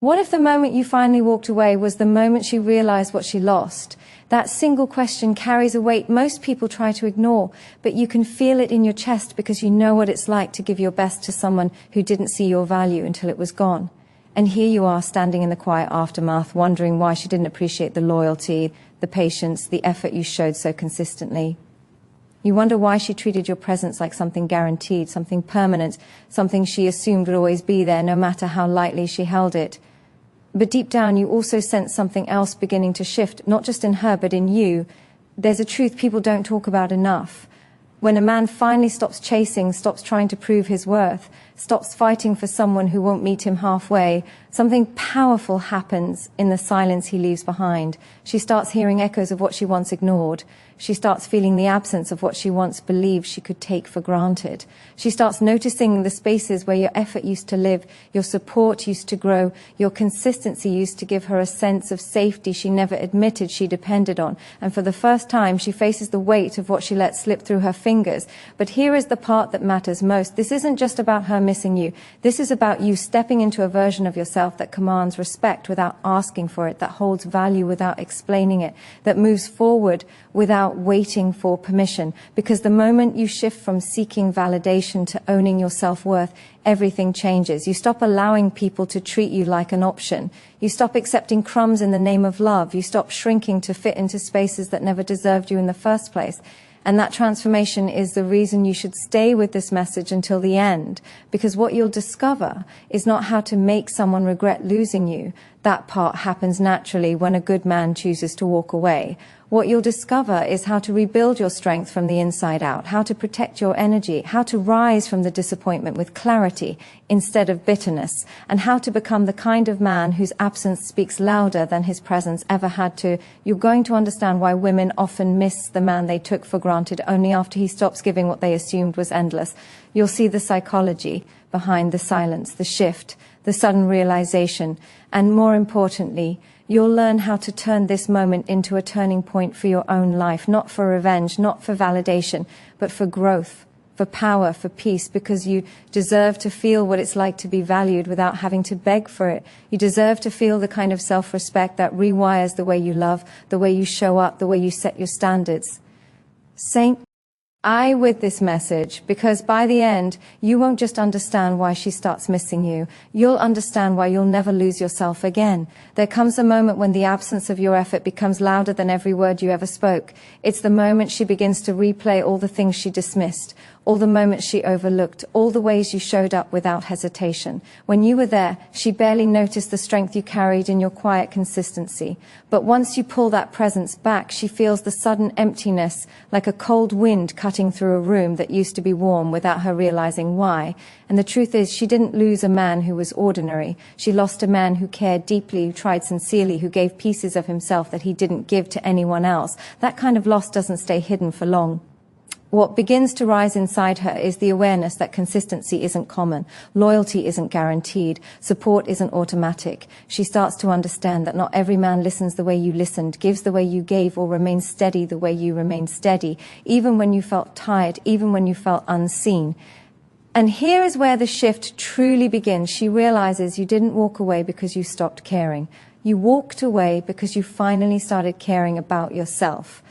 What if the moment you finally walked away was the moment she realized what she lost? That single question carries a weight most people try to ignore, but you can feel it in your chest because you know what it's like to give your best to someone who didn't see your value until it was gone. And here you are standing in the quiet aftermath, wondering why she didn't appreciate the loyalty, the patience, the effort you showed so consistently. You wonder why she treated your presence like something guaranteed, something permanent, something she assumed would always be there no matter how lightly she held it. But deep down, you also sense something else beginning to shift, not just in her, but in you. There's a truth people don't talk about enough. When a man finally stops chasing, stops trying to prove his worth, stops fighting for someone who won't meet him halfway, something powerful happens in the silence he leaves behind. She starts hearing echoes of what she once ignored. She starts feeling the absence of what she once believed she could take for granted. She starts noticing the spaces where your effort used to live, your support used to grow, your consistency used to give her a sense of safety she never admitted she depended on. And for the first time, she faces the weight of what she let slip through her fingers. But here is the part that matters most. This isn't just about her missing you. This is about you stepping into a version of yourself that commands respect without asking for it, that holds value without explaining it, that moves forward without waiting for permission. Because the moment you shift from seeking validation to owning your self-worth, everything changes. You stop allowing people to treat you like an option. You stop accepting crumbs in the name of love. You stop shrinking to fit into spaces that never deserved you in the first place. And that transformation is the reason you should stay with this message until the end. Because what you'll discover is not how to make someone regret losing you. That part happens naturally when a good man chooses to walk away. What you'll discover is how to rebuild your strength from the inside out, how to protect your energy, how to rise from the disappointment with clarity instead of bitterness, and how to become the kind of man whose absence speaks louder than his presence ever had to. You're going to understand why women often miss the man they took for granted only after he stops giving what they assumed was endless. You'll see the psychology behind the silence, the shift, the sudden realization, and more importantly, you'll learn how to turn this moment into a turning point for your own life, not for revenge, not for validation, but for growth, for power, for peace, because you deserve to feel what it's like to be valued without having to beg for it. You deserve to feel the kind of self-respect that rewires the way you love, the way you show up, the way you set your standards. Saint, I with this message, because by the end, you won't just understand why she starts missing you. You'll understand why you'll never lose yourself again. There comes a moment when the absence of your effort becomes louder than every word you ever spoke. It's the moment she begins to replay all the things she dismissed, all the moments she overlooked, all the ways you showed up without hesitation. When you were there, she barely noticed the strength you carried in your quiet consistency. But once you pull that presence back, she feels the sudden emptiness, like a cold wind cutting through a room that used to be warm without her realizing why. And the truth is, she didn't lose a man who was ordinary. She lost a man who cared deeply, who tried sincerely, who gave pieces of himself that he didn't give to anyone else. That kind of loss doesn't stay hidden for long. What begins to rise inside her is the awareness that consistency isn't common, loyalty isn't guaranteed, support isn't automatic. She starts to understand that not every man listens the way you listened, gives the way you gave, or remains steady the way you remained steady, even when you felt tired, even when you felt unseen. And here is where the shift truly begins. She realizes you didn't walk away because you stopped caring. You walked away because you finally started caring about yourself.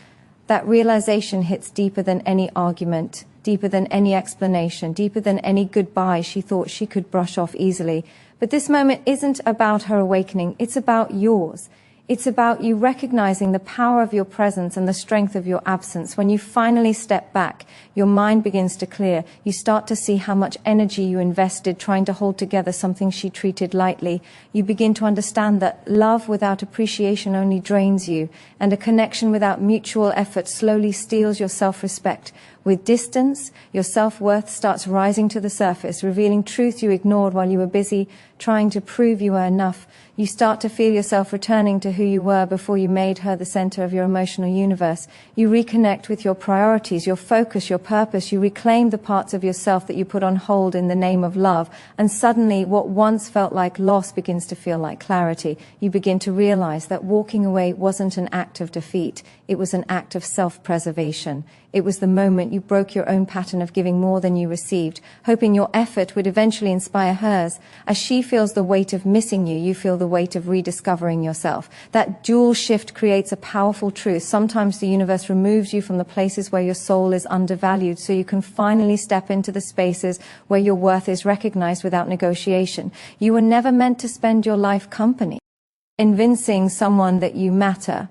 That realization hits deeper than any argument, deeper than any explanation, deeper than any goodbye she thought she could brush off easily. But this moment isn't about her awakening, it's about yours. It's about you recognizing the power of your presence and the strength of your absence. When you finally step back, your mind begins to clear. You start to see how much energy you invested trying to hold together something she treated lightly. You begin to understand that love without appreciation only drains you, and a connection without mutual effort slowly steals your self-respect. With distance, your self-worth starts rising to the surface, revealing truth you ignored while you were busy trying to prove you were enough. You start to feel yourself returning to who you were before you made her the center of your emotional universe. You reconnect with your priorities, your focus, your purpose. You reclaim the parts of yourself that you put on hold in the name of love. And suddenly, what once felt like loss begins to feel like clarity. You begin to realize that walking away wasn't an act of defeat. It was an act of self-preservation. It was the moment you broke your own pattern of giving more than you received, hoping your effort would eventually inspire hers. As she feels the weight of missing you, you feel the weight of rediscovering yourself. That dual shift creates a powerful truth. Sometimes the universe removes you from the places where your soul is undervalued so you can finally step into the spaces where your worth is recognized without negotiation. You were never meant to spend your life convincing someone that you matter.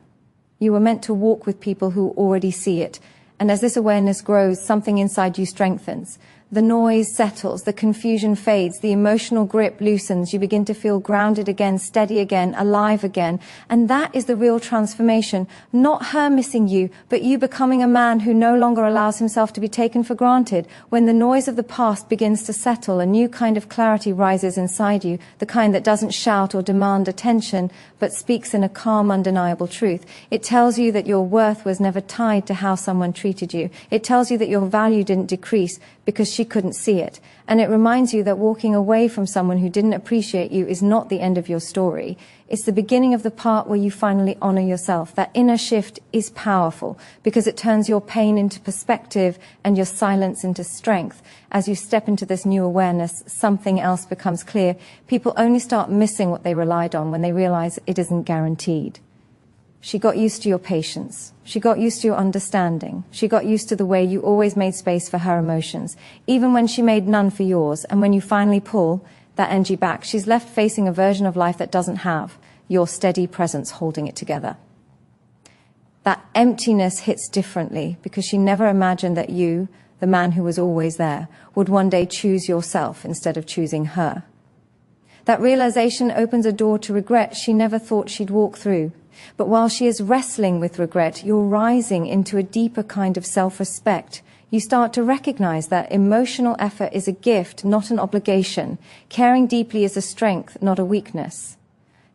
You were meant to walk with people who already see it. And as this awareness grows, something inside you strengthens. The noise settles, the confusion fades, the emotional grip loosens, you begin to feel grounded again, steady again, alive again. And that is the real transformation. Not her missing you, but you becoming a man who no longer allows himself to be taken for granted. When the noise of the past begins to settle, a new kind of clarity rises inside you, the kind that doesn't shout or demand attention, but speaks in a calm, undeniable truth. It tells you that your worth was never tied to how someone treated you. It tells you that your value didn't decrease because she couldn't see it. And it reminds you that walking away from someone who didn't appreciate you is not the end of your story. It's the beginning of the part where you finally honor yourself. That inner shift is powerful because it turns your pain into perspective and your silence into strength. As you step into this new awareness, something else becomes clear. People only start missing what they relied on when they realize it isn't guaranteed. She got used to your patience. She got used to your understanding. She got used to the way you always made space for her emotions, even when she made none for yours. And when you finally pull that energy back, she's left facing a version of life that doesn't have your steady presence holding it together. That emptiness hits differently because she never imagined that you, the man who was always there, would one day choose yourself instead of choosing her. That realization opens a door to regret she never thought she'd walk through. But while she is wrestling with regret, you're rising into a deeper kind of self-respect. You start to recognize that emotional effort is a gift, not an obligation. Caring deeply is a strength, not a weakness.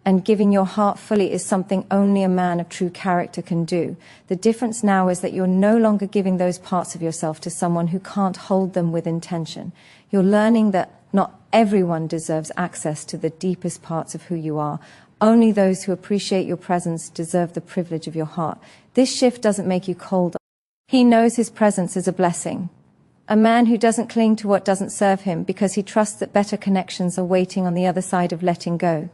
And giving your heart fully is something only a man of true character can do. The difference now is that you're no longer giving those parts of yourself to someone who can't hold them with intention. You're learning that not everyone deserves access to the deepest parts of who you are. Only those who appreciate your presence deserve the privilege of your heart. This shift doesn't make you colder. He knows his presence is a blessing. A man who doesn't cling to what doesn't serve him because he trusts that better connections are waiting on the other side of letting go.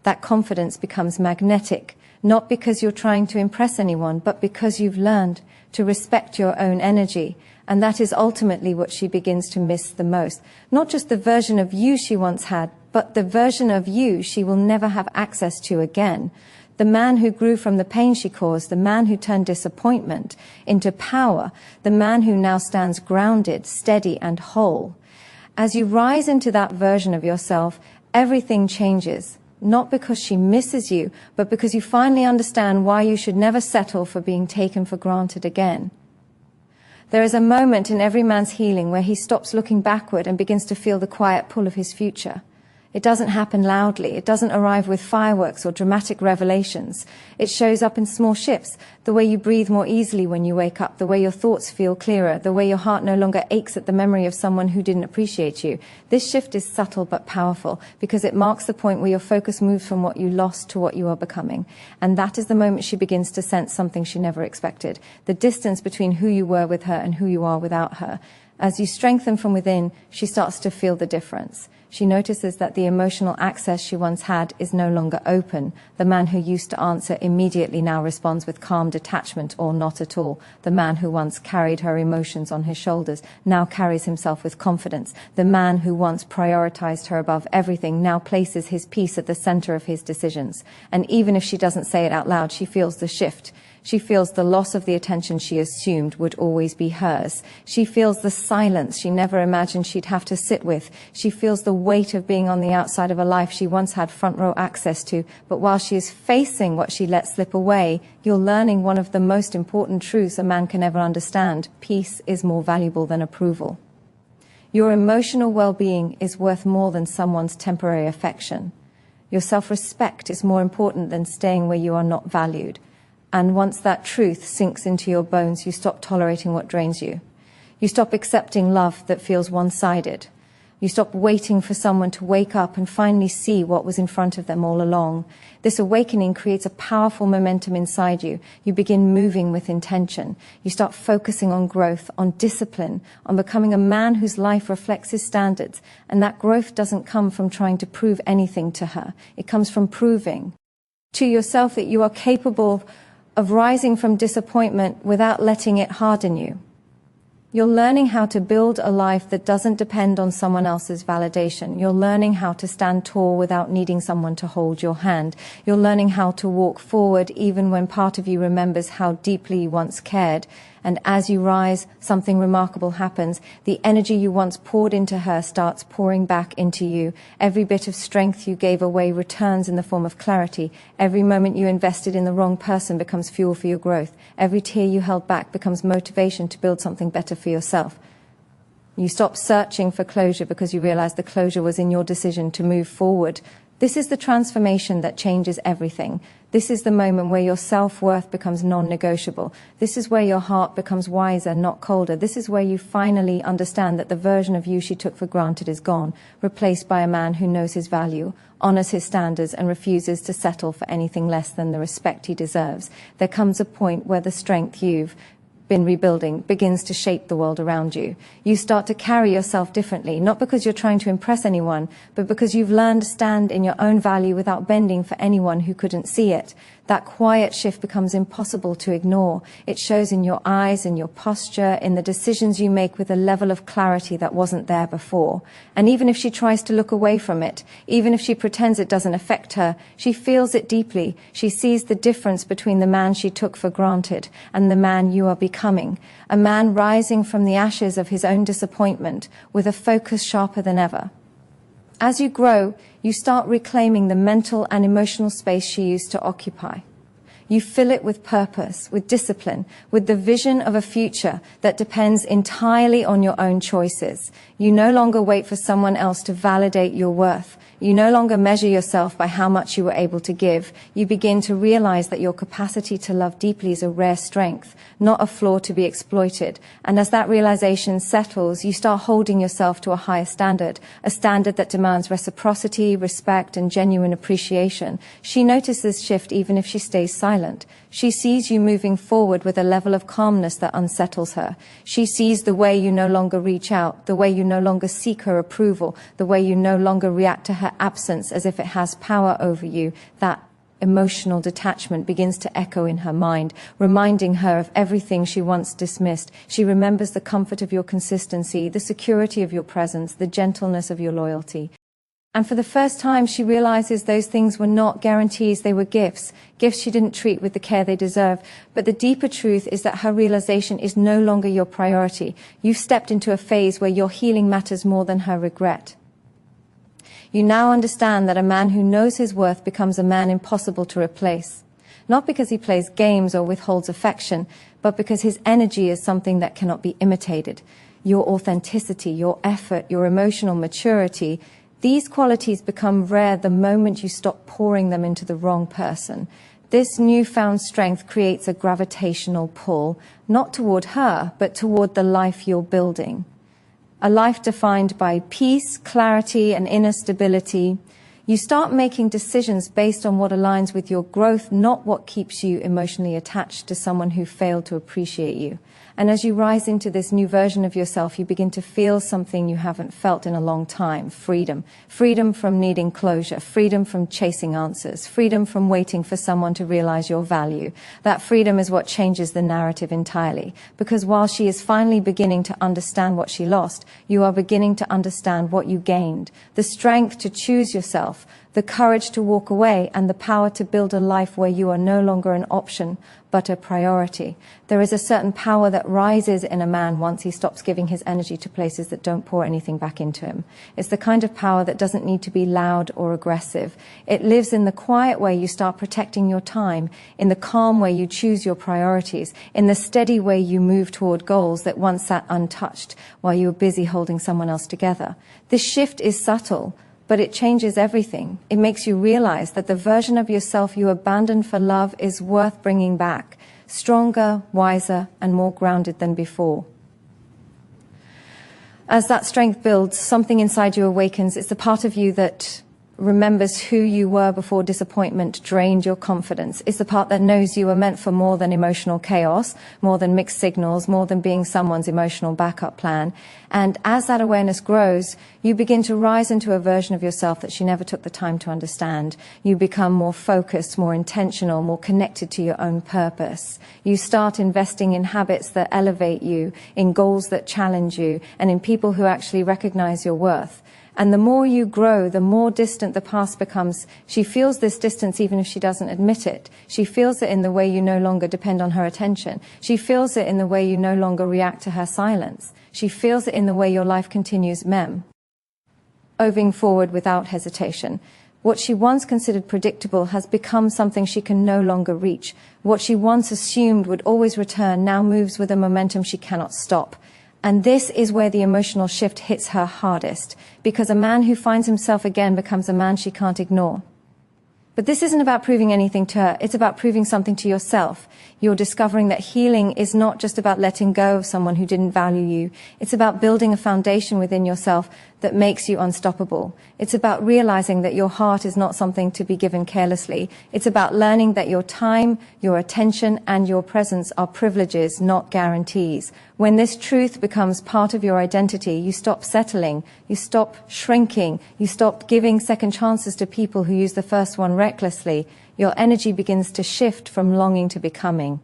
That confidence becomes magnetic, not because you're trying to impress anyone, but because you've learned to respect your own energy. And that is ultimately what she begins to miss the most. Not just the version of you she once had, but the version of you she will never have access to again. The man who grew from the pain she caused, the man who turned disappointment into power, the man who now stands grounded, steady, and whole. As you rise into that version of yourself, everything changes. Not because she misses you, but because you finally understand why you should never settle for being taken for granted again. There is a moment in every man's healing where he stops looking backward and begins to feel the quiet pull of his future. It doesn't happen loudly. It doesn't arrive with fireworks or dramatic revelations. It shows up in small shifts, the way you breathe more easily when you wake up, the way your thoughts feel clearer, the way your heart no longer aches at the memory of someone who didn't appreciate you. This shift is subtle but powerful because it marks the point where your focus moves from what you lost to what you are becoming. And that is the moment she begins to sense something she never expected, the distance between who you were with her and who you are without her. As you strengthen from within, she starts to feel the difference. She notices that the emotional access she once had is no longer open. The man who used to answer immediately now responds with calm detachment or not at all. The man who once carried her emotions on his shoulders now carries himself with confidence. The man who once prioritized her above everything now places his peace at the center of his decisions. And even if she doesn't say it out loud, she feels the shift. She feels the loss of the attention she assumed would always be hers. She feels the silence she never imagined she'd have to sit with. She feels the weight of being on the outside of a life she once had front row access to. But while she is facing what she let slip away, you're learning one of the most important truths a man can ever understand. Peace is more valuable than approval. Your emotional well-being is worth more than someone's temporary affection. Your self-respect is more important than staying where you are not valued. And once that truth sinks into your bones, you stop tolerating what drains you. You stop accepting love that feels one-sided. You stop waiting for someone to wake up and finally see what was in front of them all along. This awakening creates a powerful momentum inside you. You begin moving with intention. You start focusing on growth, on discipline, on becoming a man whose life reflects his standards. And that growth doesn't come from trying to prove anything to her. It comes from proving to yourself that you are capable of rising from disappointment without letting it harden you. You're learning how to build a life that doesn't depend on someone else's validation. You're learning how to stand tall without needing someone to hold your hand. You're learning how to walk forward even when part of you remembers how deeply you once cared. And as you rise, something remarkable happens. The energy you once poured into her starts pouring back into you. Every bit of strength you gave away returns in the form of clarity. Every moment you invested in the wrong person becomes fuel for your growth. Every tear you held back becomes motivation to build something better for yourself. You stop searching for closure because you realize the closure was in your decision to move forward. This is the transformation that changes everything. This is the moment where your self-worth becomes non-negotiable. This is where your heart becomes wiser, not colder. This is where you finally understand that the version of you she took for granted is gone, replaced by a man who knows his value, honors his standards, and refuses to settle for anything less than the respect he deserves. There comes a point where the strength you've been rebuilding begins to shape the world around you. You start to carry yourself differently, not because you're trying to impress anyone, but because you've learned to stand in your own value without bending for anyone who couldn't see it. That quiet shift becomes impossible to ignore. It shows in your eyes, in your posture, in the decisions you make with a level of clarity that wasn't there before. And even if she tries to look away from it, even if she pretends it doesn't affect her, she feels it deeply. She sees the difference between the man she took for granted and the man you are becoming. A man rising from the ashes of his own disappointment with a focus sharper than ever. As you grow, you start reclaiming the mental and emotional space she used to occupy. You fill it with purpose, with discipline, with the vision of a future that depends entirely on your own choices. You no longer wait for someone else to validate your worth. You no longer measure yourself by how much you were able to give. You begin to realize that your capacity to love deeply is a rare strength, not a flaw to be exploited. And as that realization settles, you start holding yourself to a higher standard, a standard that demands reciprocity, respect, and genuine appreciation. She notices this shift even if she stays silent. She sees you moving forward with a level of calmness that unsettles her. She sees the way you no longer reach out, the way you no longer seek her approval, the way you no longer react to her absence as if it has power over you. That emotional detachment begins to echo in her mind, reminding her of everything she once dismissed. She remembers the comfort of your consistency, the security of your presence, the gentleness of your loyalty. And for the first time, she realizes those things were not guarantees, they were gifts. Gifts she didn't treat with the care they deserve. But the deeper truth is that her realization is no longer your priority. You've stepped into a phase where your healing matters more than her regret. You now understand that a man who knows his worth becomes a man impossible to replace. Not because he plays games or withholds affection, but because his energy is something that cannot be imitated. Your authenticity, your effort, your emotional maturity, these qualities become rare the moment you stop pouring them into the wrong person. This newfound strength creates a gravitational pull, not toward her, but toward the life you're building. A life defined by peace, clarity, and inner stability. You start making decisions based on what aligns with your growth, not what keeps you emotionally attached to someone who failed to appreciate you. And as you rise into this new version of yourself, you begin to feel something you haven't felt in a long time. Freedom. Freedom from needing closure. Freedom from chasing answers. Freedom from waiting for someone to realize your value. That freedom is what changes the narrative entirely. Because while she is finally beginning to understand what she lost, you are beginning to understand what you gained. The strength to choose yourself, the courage to walk away, and the power to build a life where you are no longer an option, but a priority. There is a certain power that rises in a man once he stops giving his energy to places that don't pour anything back into him. It's the kind of power that doesn't need to be loud or aggressive. It lives in the quiet way you start protecting your time, in the calm way you choose your priorities, in the steady way you move toward goals that once sat untouched while you were busy holding someone else together. This shift is subtle, but it changes everything. It makes you realize that the version of yourself you abandoned for love is worth bringing back, stronger, wiser, and more grounded than before. As that strength builds, something inside you awakens. It's the part of you that remembers who you were before disappointment drained your confidence. It's the part that knows you were meant for more than emotional chaos, more than mixed signals, more than being someone's emotional backup plan. And as that awareness grows, you begin to rise into a version of yourself that she never took the time to understand. You become more focused, more intentional, more connected to your own purpose. You start investing in habits that elevate you, in goals that challenge you, and in people who actually recognize your worth. And the more you grow, the more distant the past becomes. She feels this distance even if she doesn't admit it. She feels it in the way you no longer depend on her attention. She feels it in the way you no longer react to her silence. She feels it in the way your life continues moving forward without hesitation. What she once considered predictable has become something she can no longer reach. What she once assumed would always return now moves with a momentum she cannot stop. And this is where the emotional shift hits her hardest, because a man who finds himself again becomes a man she can't ignore. But this isn't about proving anything to her, it's about proving something to yourself. You're discovering that healing is not just about letting go of someone who didn't value you. It's about building a foundation within yourself that makes you unstoppable. It's about realizing that your heart is not something to be given carelessly. It's about learning that your time, your attention, and your presence are privileges, not guarantees. When this truth becomes part of your identity, you stop settling, you stop shrinking, you stop giving second chances to people who use the first one recklessly. Your energy begins to shift from longing to becoming.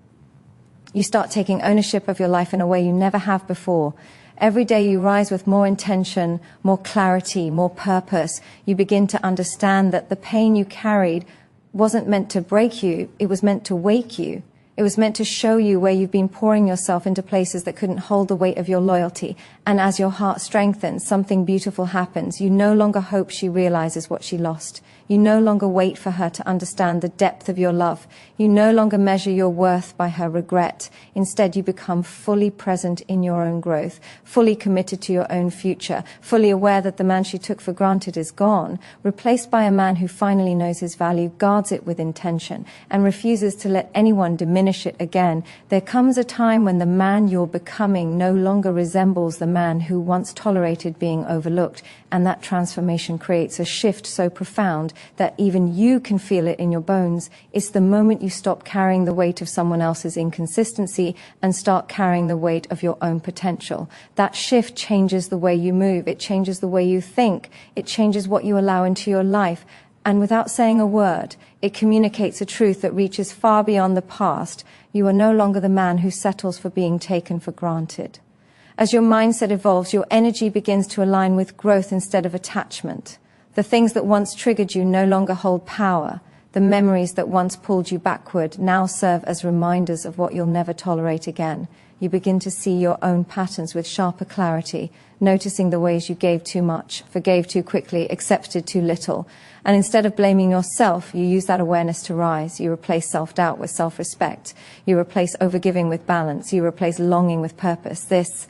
You start taking ownership of your life in a way you never have before. Every day you rise with more intention, more clarity, more purpose. You begin to understand that the pain you carried wasn't meant to break you, it was meant to wake you. It was meant to show you where you've been pouring yourself into places that couldn't hold the weight of your loyalty. And as your heart strengthens, something beautiful happens. You no longer hope she realizes what she lost. You no longer wait for her to understand the depth of your love. You no longer measure your worth by her regret. Instead, you become fully present in your own growth, fully committed to your own future, fully aware that the man she took for granted is gone, replaced by a man who finally knows his value, guards it with intention, and refuses to let anyone diminish it again. There comes a time when the man you're becoming no longer resembles the man who once tolerated being overlooked, and that transformation creates a shift so profound that even you can feel it in your bones. It's the moment you stop carrying the weight of someone else's inconsistency and start carrying the weight of your own potential. That shift changes the way you move. It changes the way you think. It changes what you allow into your life. And without saying a word, it communicates a truth that reaches far beyond the past. You are no longer the man who settles for being taken for granted. As your mindset evolves, your energy begins to align with growth instead of attachment. The things that once triggered you no longer hold power. The memories that once pulled you backward now serve as reminders of what you'll never tolerate again. You begin to see your own patterns with sharper clarity, noticing the ways you gave too much, forgave too quickly, accepted too little. And instead of blaming yourself, you use that awareness to rise. You replace self-doubt with self-respect. You replace overgiving with balance. You replace longing with purpose. This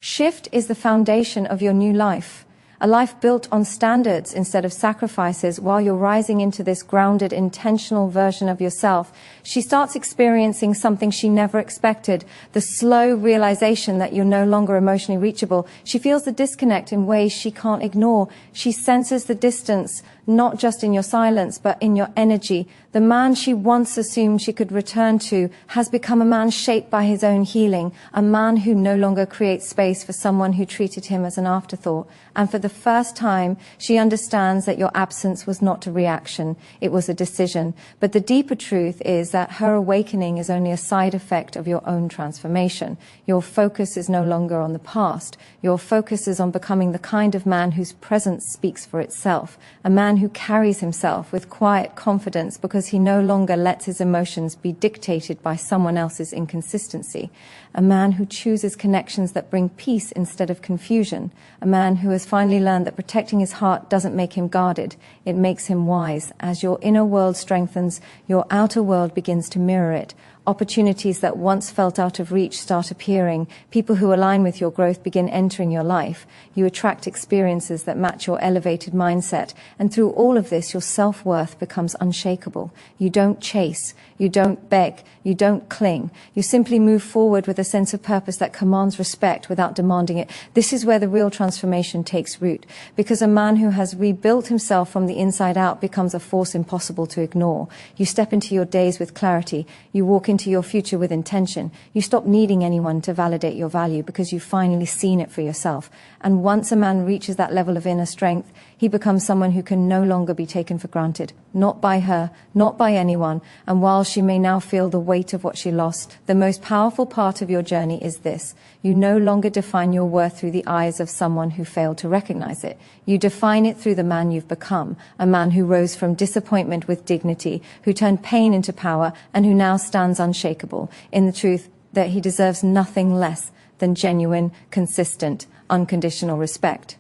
shift is the foundation of your new life. A life built on standards instead of sacrifices. While you're rising into this grounded, intentional version of yourself, she starts experiencing something she never expected, the slow realization that you're no longer emotionally reachable. She feels the disconnect in ways she can't ignore. She senses the distance, not just in your silence, but in your energy. The man she once assumed she could return to has become a man shaped by his own healing, a man who no longer creates space for someone who treated him as an afterthought. And for the first time, she understands that your absence was not a reaction, it was a decision. But the deeper truth is that her awakening is only a side effect of your own transformation. Your focus is no longer on the past. Your focus is on becoming the kind of man whose presence speaks for itself, a man who carries himself with quiet confidence because he no longer lets his emotions be dictated by someone else's inconsistency, a man who chooses connections that bring peace instead of confusion, a man who has finally learned that protecting his heart doesn't make him guarded, it makes him wise. As your inner world strengthens, your outer world begins to mirror it. Opportunities that once felt out of reach start appearing. People who align with your growth begin entering your life. You attract experiences that match your elevated mindset. And through all of this, your self-worth becomes unshakable. You don't chase. You don't beg. You don't cling. You simply move forward with a sense of purpose that commands respect without demanding it. This is where the real transformation takes root. Because a man who has rebuilt himself from the inside out becomes a force impossible to ignore. You step into your days with clarity. You walk into your future with intention. You stop needing anyone to validate your value because you've finally seen it for yourself. And once a man reaches that level of inner strength, he becomes someone who can no longer be taken for granted. Not by her, not by anyone. And while she may now feel the weight of what she lost, the most powerful part of your journey is this. You no longer define your worth through the eyes of someone who failed to recognize it. You define it through the man you've become, a man who rose from disappointment with dignity, who turned pain into power, and who now stands unshakable in the truth that he deserves nothing less than genuine, consistent, unconditional respect.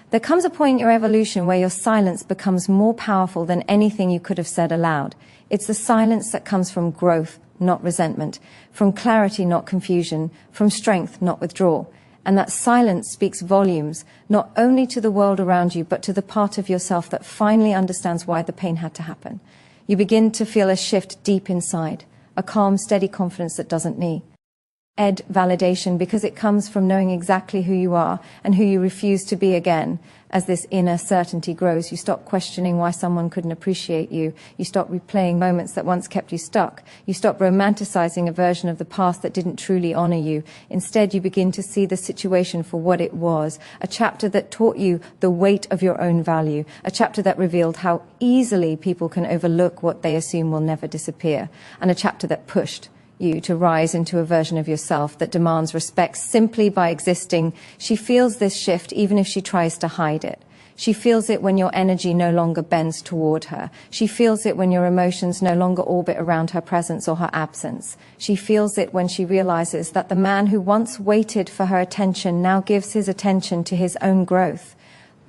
There comes a point in your evolution where your silence becomes more powerful than anything you could have said aloud. It's the silence that comes from growth, not resentment, from clarity, not confusion, from strength, not withdrawal. And that silence speaks volumes, not only to the world around you, but to the part of yourself that finally understands why the pain had to happen. You begin to feel a shift deep inside, a calm, steady confidence that doesn't need validation, because it comes from knowing exactly who you are and who you refuse to be again. As this inner certainty grows, you stop questioning why someone couldn't appreciate you. You stop replaying moments that once kept you stuck. You stop romanticizing a version of the past that didn't truly honor you. Instead, you begin to see the situation for what it was, a chapter that taught you the weight of your own value, a chapter that revealed how easily people can overlook what they assume will never disappear, and a chapter that pushed you to rise into a version of yourself that demands respect simply by existing. She feels this shift even if she tries to hide it. She feels it when your energy no longer bends toward her. She feels it when your emotions no longer orbit around her presence or her absence. She feels it when she realizes that the man who once waited for her attention now gives his attention to his own growth.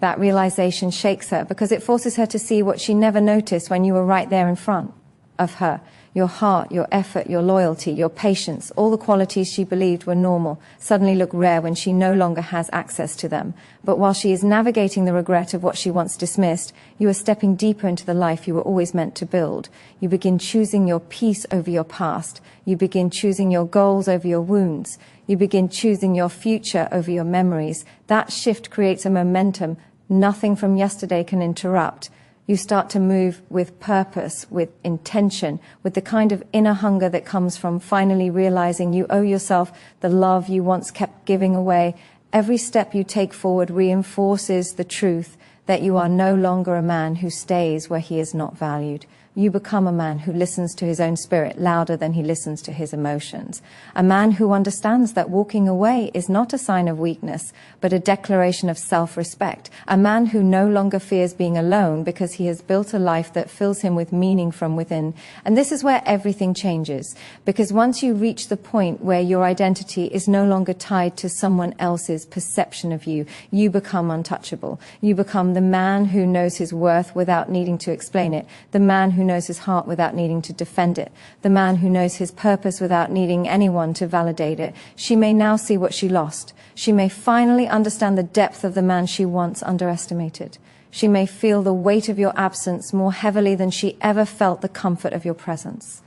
That realization shakes her because it forces her to see what she never noticed when you were right there in front of her. Your heart, your effort, your loyalty, your patience, all the qualities she believed were normal, suddenly look rare when she no longer has access to them. But while she is navigating the regret of what she once dismissed, you are stepping deeper into the life you were always meant to build. You begin choosing your peace over your past. You begin choosing your goals over your wounds. You begin choosing your future over your memories. That shift creates a momentum nothing from yesterday can interrupt. You start to move with purpose, with intention, with the kind of inner hunger that comes from finally realizing you owe yourself the love you once kept giving away. Every step you take forward reinforces the truth that you are no longer a man who stays where he is not valued. You become a man who listens to his own spirit louder than he listens to his emotions. A man who understands that walking away is not a sign of weakness, but a declaration of self-respect. A man who no longer fears being alone because he has built a life that fills him with meaning from within. And this is where everything changes, because once you reach the point where your identity is no longer tied to someone else's perception of you, you become untouchable. You become the man who knows his worth without needing to explain it, the man who knows his heart without needing to defend it, the man who knows his purpose without needing anyone to validate it. She may now see what she lost. She may finally understand the depth of the man she once underestimated. She may feel the weight of your absence more heavily than she ever felt the comfort of your presence.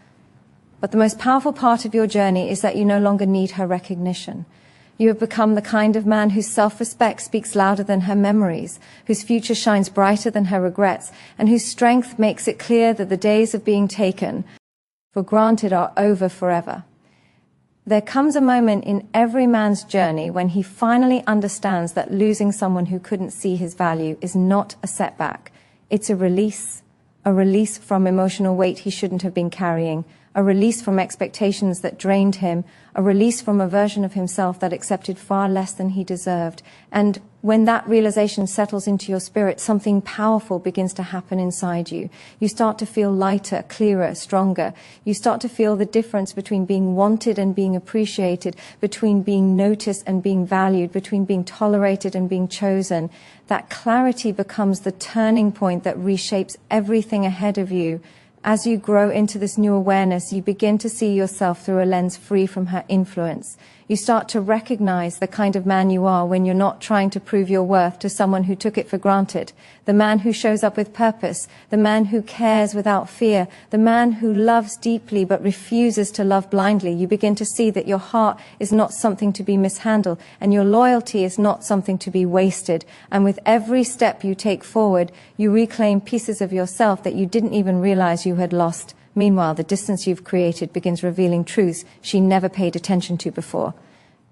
But the most powerful part of your journey is that you no longer need her recognition. You have become the kind of man whose self-respect speaks louder than her memories, whose future shines brighter than her regrets, and whose strength makes it clear that the days of being taken for granted are over forever. There comes a moment in every man's journey when he finally understands that losing someone who couldn't see his value is not a setback. It's a release from emotional weight he shouldn't have been carrying, a release from expectations that drained him, a release from a version of himself that accepted far less than he deserved. And when that realization settles into your spirit, something powerful begins to happen inside you. You start to feel lighter, clearer, stronger. You start to feel the difference between being wanted and being appreciated, between being noticed and being valued, between being tolerated and being chosen. That clarity becomes the turning point that reshapes everything ahead of you. As you grow into this new awareness, you begin to see yourself through a lens free from her influence. You start to recognize the kind of man you are when you're not trying to prove your worth to someone who took it for granted. The man who shows up with purpose, the man who cares without fear, the man who loves deeply but refuses to love blindly. You begin to see that your heart is not something to be mishandled and your loyalty is not something to be wasted. And with every step you take forward, you reclaim pieces of yourself that you didn't even realize you had lost. Meanwhile, the distance you've created begins revealing truths she never paid attention to before.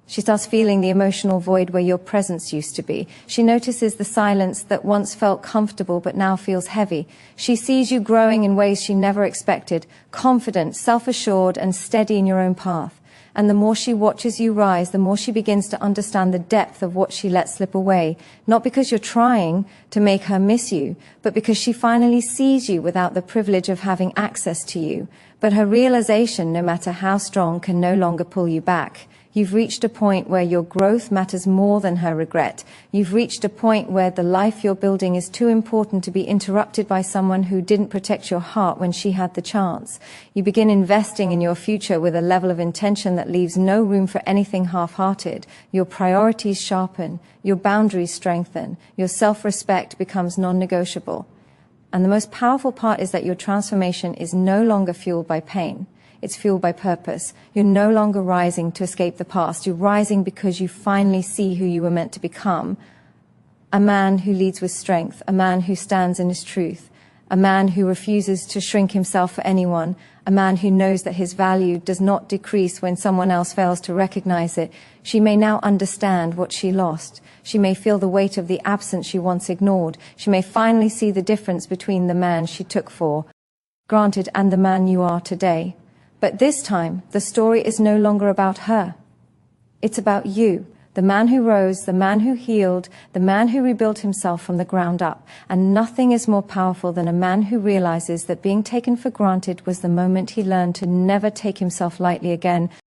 She starts feeling the emotional void where your presence used to be. She notices the silence that once felt comfortable but now feels heavy. She sees you growing in ways she never expected, confident, self-assured, and steady in your own path. And the more she watches you rise, the more she begins to understand the depth of what she let slip away. Not because you're trying to make her miss you, but because she finally sees you without the privilege of having access to you. But her realization, no matter how strong, can no longer pull you back. You've reached a point where your growth matters more than her regret. You've reached a point where the life you're building is too important to be interrupted by someone who didn't protect your heart when she had the chance. You begin investing in your future with a level of intention that leaves no room for anything half-hearted. Your priorities sharpen, your boundaries strengthen, your self-respect becomes non-negotiable. And the most powerful part is that your transformation is no longer fueled by pain. It's fueled by purpose. You're no longer rising to escape the past. You're rising because you finally see who you were meant to become. A man who leads with strength, a man who stands in his truth, a man who refuses to shrink himself for anyone, a man who knows that his value does not decrease when someone else fails to recognize it. She may now understand what she lost. She may feel the weight of the absence she once ignored. She may finally see the difference between the man she took for granted and the man you are today. But this time, the story is no longer about her. It's about you, the man who rose, the man who healed, the man who rebuilt himself from the ground up. And nothing is more powerful than a man who realizes that being taken for granted was the moment he learned to never take himself lightly again.